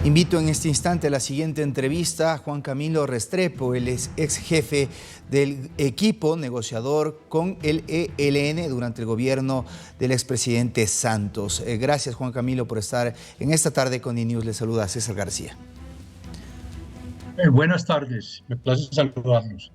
Invito en este instante a la siguiente entrevista a Juan Camilo Restrepo, el ex jefe del equipo negociador con el ELN durante el gobierno del expresidente Santos. Gracias, Juan Camilo, por estar en esta tarde con iNews. Le saluda César García. Buenas tardes, me place saludarlos.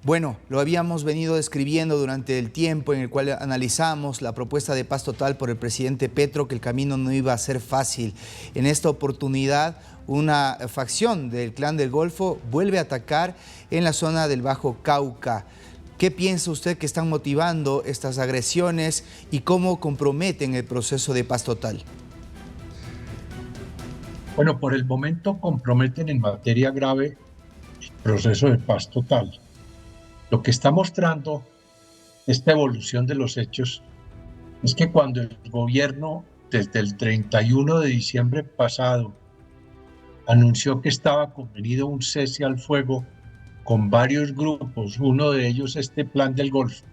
Bueno, lo habíamos venido describiendo durante el tiempo en el cual analizamos la propuesta de paz total por el presidente Petro, que el camino no iba a ser fácil. En esta oportunidad, una facción del Clan del Golfo vuelve a atacar en la zona del Bajo Cauca. ¿Qué piensa usted que están motivando estas agresiones y cómo comprometen el proceso de paz total? Bueno, por el momento comprometen en materia grave el proceso de paz total. Lo que está mostrando esta evolución de los hechos es que cuando el gobierno, desde el 31 de diciembre pasado, anunció que estaba convenido un cese al fuego con varios grupos, uno de ellos este Clan del Golfo,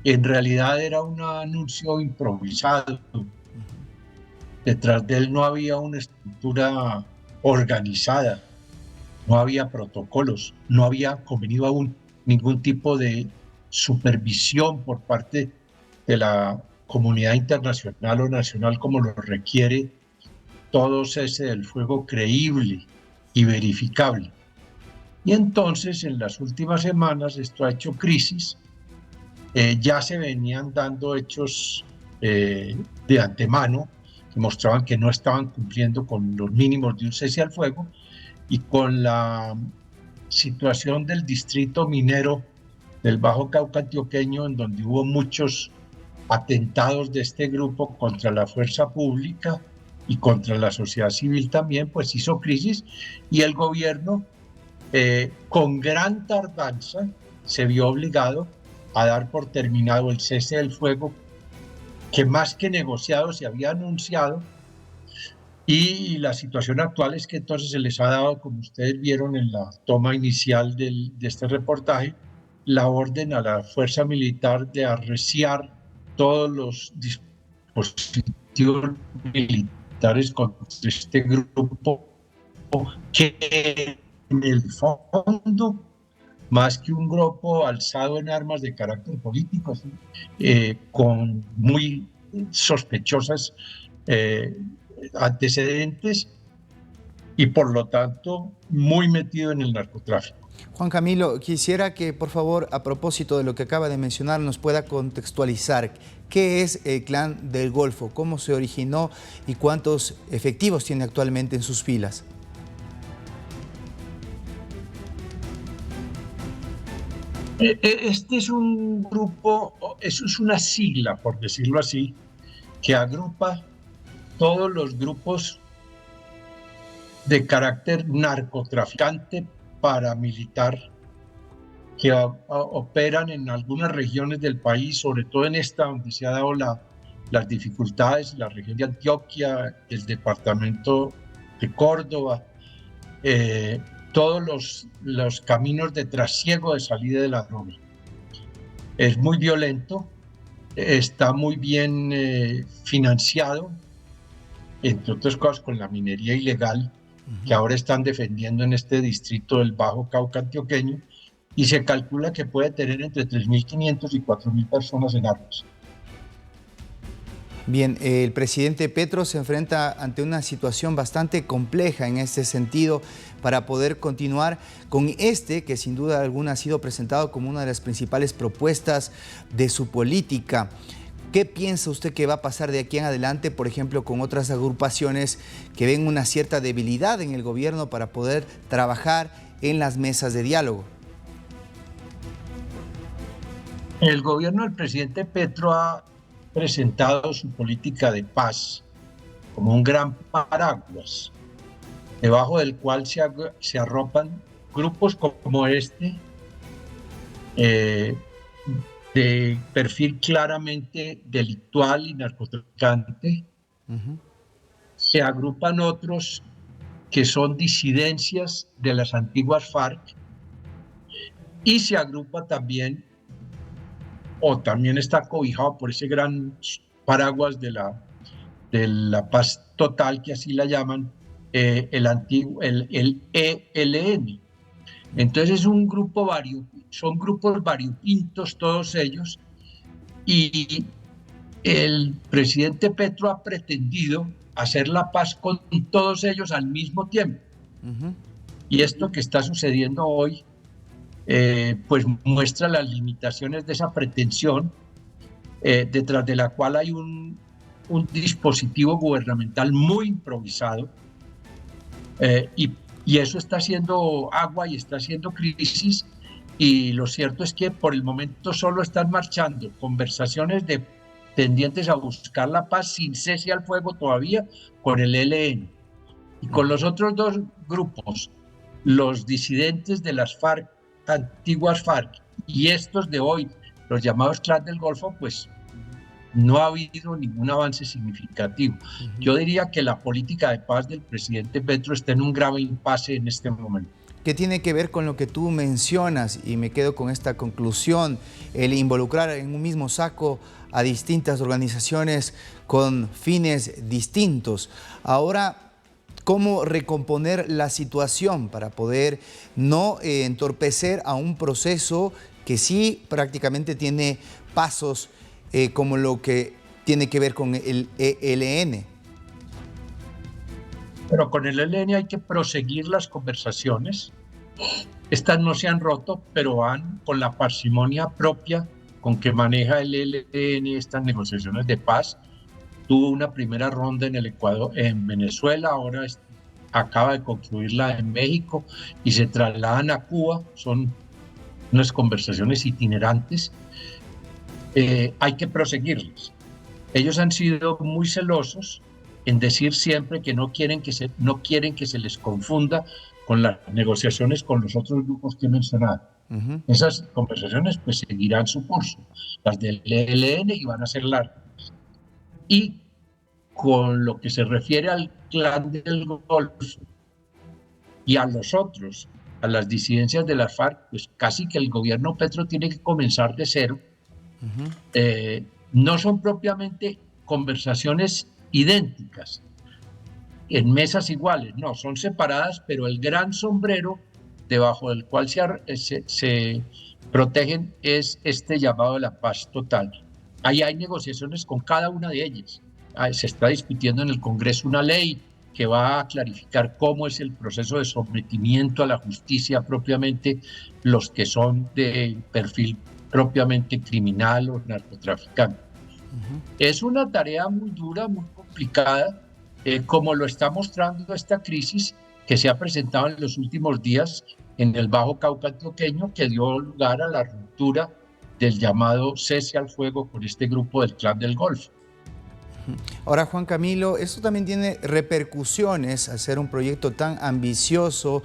en realidad era un anuncio improvisado. Detrás de él no había una estructura organizada, no había protocolos, no había convenido aún ningún tipo de supervisión por parte de la comunidad internacional o nacional como lo requiere todo cese del fuego creíble y verificable. Y entonces en las últimas semanas esto ha hecho crisis, ya se venían dando hechos de antemano que mostraban que no estaban cumpliendo con los mínimos de un cese al fuego, y con la situación del distrito minero del Bajo Cauca antioqueño, en donde hubo muchos atentados de este grupo contra la fuerza pública y contra la sociedad civil también, pues hizo crisis, y el gobierno con gran tardanza se vio obligado a dar por terminado el cese del fuego, que más que negociado se había anunciado. Y la situación actual es que entonces se les ha dado, como ustedes vieron en la toma inicial de este reportaje, la orden a la fuerza militar de arreciar todos los dispositivos militares contra este grupo, que en el fondo, más que un grupo alzado en armas de carácter político, con muy sospechosas antecedentes y por lo tanto muy metido en el narcotráfico. Juan Camilo, quisiera que por favor, a propósito de lo que acaba de mencionar, nos pueda contextualizar qué es el Clan del Golfo, cómo se originó y cuántos efectivos tiene actualmente en sus filas. Este es un grupo, eso es una sigla, por decirlo así, que agrupa todos los grupos de carácter narcotraficante paramilitar que operan en algunas regiones del país, sobre todo en esta donde se ha dado las dificultades, la región de Antioquia, el departamento de Córdoba, todos los caminos de trasiego de salida de la droga. Es muy violento, está muy bien financiado, entre otras cosas con la minería ilegal, que ahora están defendiendo en este distrito del Bajo Cauca antioqueño, y se calcula que puede tener entre 3.500 y 4.000 personas en armas. Bien, el presidente Petro se enfrenta ante una situación bastante compleja en este sentido para poder continuar con que sin duda alguna ha sido presentado como una de las principales propuestas de su política. ¿Qué piensa usted que va a pasar de aquí en adelante, por ejemplo, con otras agrupaciones que ven una cierta debilidad en el gobierno para poder trabajar en las mesas de diálogo? El gobierno del presidente Petro ha presentado su política de paz como un gran paraguas, debajo del cual se arropan grupos como este, de perfil claramente delictual y narcotraficante. Se agrupan otros que son disidencias de las antiguas FARC, y se agrupa también, o también está cobijado por ese gran paraguas de la de la paz total, que así la llaman, el ELN. Entonces es un grupo son grupos variopintos todos ellos, y el presidente Petro ha pretendido hacer la paz con todos ellos al mismo tiempo. Ujú. Y esto que está sucediendo hoy, pues muestra las limitaciones de esa pretensión, detrás de la cual hay un dispositivo gubernamental muy improvisado, y eso está haciendo agua y está haciendo crisis. Y lo cierto es que por el momento solo están marchando conversaciones tendientes a buscar la paz sin cese al fuego todavía con el ELN. Y con los otros dos grupos, los disidentes de las FARC, antiguas FARC, y estos de hoy, los llamados Clan del Golfo, pues no ha habido ningún avance significativo. Yo diría que la política de paz del presidente Petro está en un grave impasse en este momento. ¿Qué tiene que ver con lo que tú mencionas? Y me quedo con esta conclusión, el involucrar en un mismo saco a distintas organizaciones con fines distintos. Ahora, ¿cómo recomponer la situación para poder no entorpecer a un proceso que sí prácticamente tiene pasos como lo que tiene que ver con el ELN? Pero con el ELN hay que proseguir las conversaciones. Estas no se han roto, pero van con la parsimonia propia con que maneja el ELN estas negociaciones de paz. Tuvo una primera ronda en el Ecuador, en Venezuela, ahora acaba de concluirla en México y se trasladan a Cuba. Son unas conversaciones itinerantes. Hay que proseguirlas. Ellos han sido muy celosos en decir siempre que no quieren que se les confunda con las negociaciones con los otros grupos que he mencionado. Esas conversaciones pues seguirán su curso, las del ELN, y van a ser largas. Y con lo que se refiere al Clan del Golfo y a los otros, a las disidencias de las FARC, pues casi que el gobierno Petro tiene que comenzar de cero. No son propiamente conversaciones idénticas, en mesas iguales, no, son separadas, pero el gran sombrero debajo del cual se protegen es este llamado de la paz total. Ahí hay negociaciones con cada una de ellas. Se está discutiendo en el Congreso una ley que va a clarificar cómo es el proceso de sometimiento a la justicia propiamente, los que son de perfil propiamente criminal o narcotraficante. Es una tarea muy dura, muy complicada, como lo está mostrando esta crisis que se ha presentado en los últimos días en el Bajo Cauca antioqueño, que dio lugar a la ruptura del llamado cese al fuego con este grupo del Clan del Golfo. Ahora, Juan Camilo, esto también tiene repercusiones al ser un proyecto tan ambicioso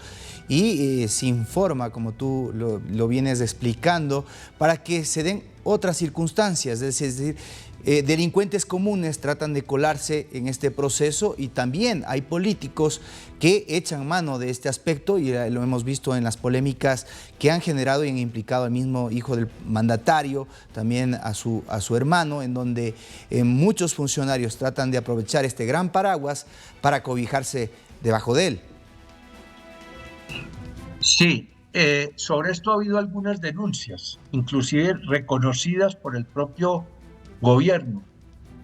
y sin forma, como tú lo vienes explicando, para que se den otras circunstancias, es decir, delincuentes comunes tratan de colarse en este proceso y también hay políticos que echan mano de este aspecto y lo hemos visto en las polémicas que han generado y han implicado al mismo hijo del mandatario, también a su hermano, en donde muchos funcionarios tratan de aprovechar este gran paraguas para cobijarse debajo de él. Sí, sobre esto ha habido algunas denuncias, inclusive reconocidas por el propio gobierno,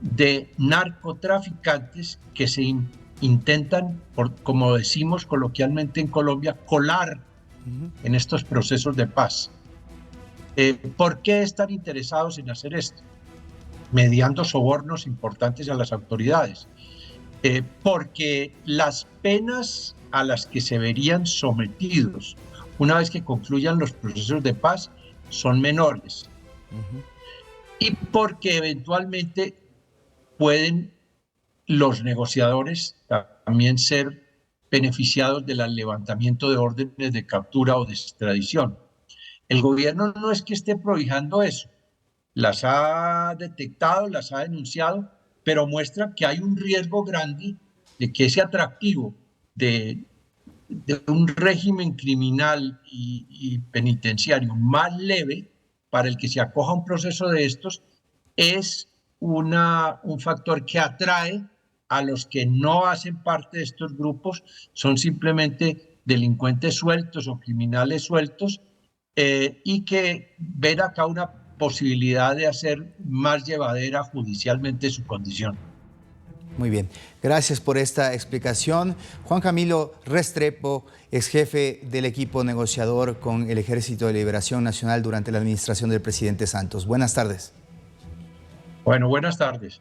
de narcotraficantes que se intentan, como decimos coloquialmente en Colombia, colar en estos procesos de paz. ¿Por qué están interesados en hacer esto? Mediando sobornos importantes a las autoridades. Porque las penas a las que se verían sometidos una vez que concluyan los procesos de paz son menores. Y porque eventualmente pueden los negociadores también ser beneficiados del levantamiento de órdenes de captura o de extradición. El gobierno no es que esté prohijando eso, las ha detectado, las ha denunciado, pero muestra que hay un riesgo grande de que ese atractivo de un régimen criminal y penitenciario más leve para el que se acoja un proceso de estos es un factor que atrae a los que no hacen parte de estos grupos son simplemente delincuentes sueltos o criminales sueltos, y que ven acá una posibilidad de hacer más llevadera judicialmente su condición. Muy bien, gracias por esta explicación. Juan Camilo Restrepo, ex jefe del equipo negociador con el Ejército de Liberación Nacional durante la administración del presidente Santos. Buenas tardes. Bueno, buenas tardes.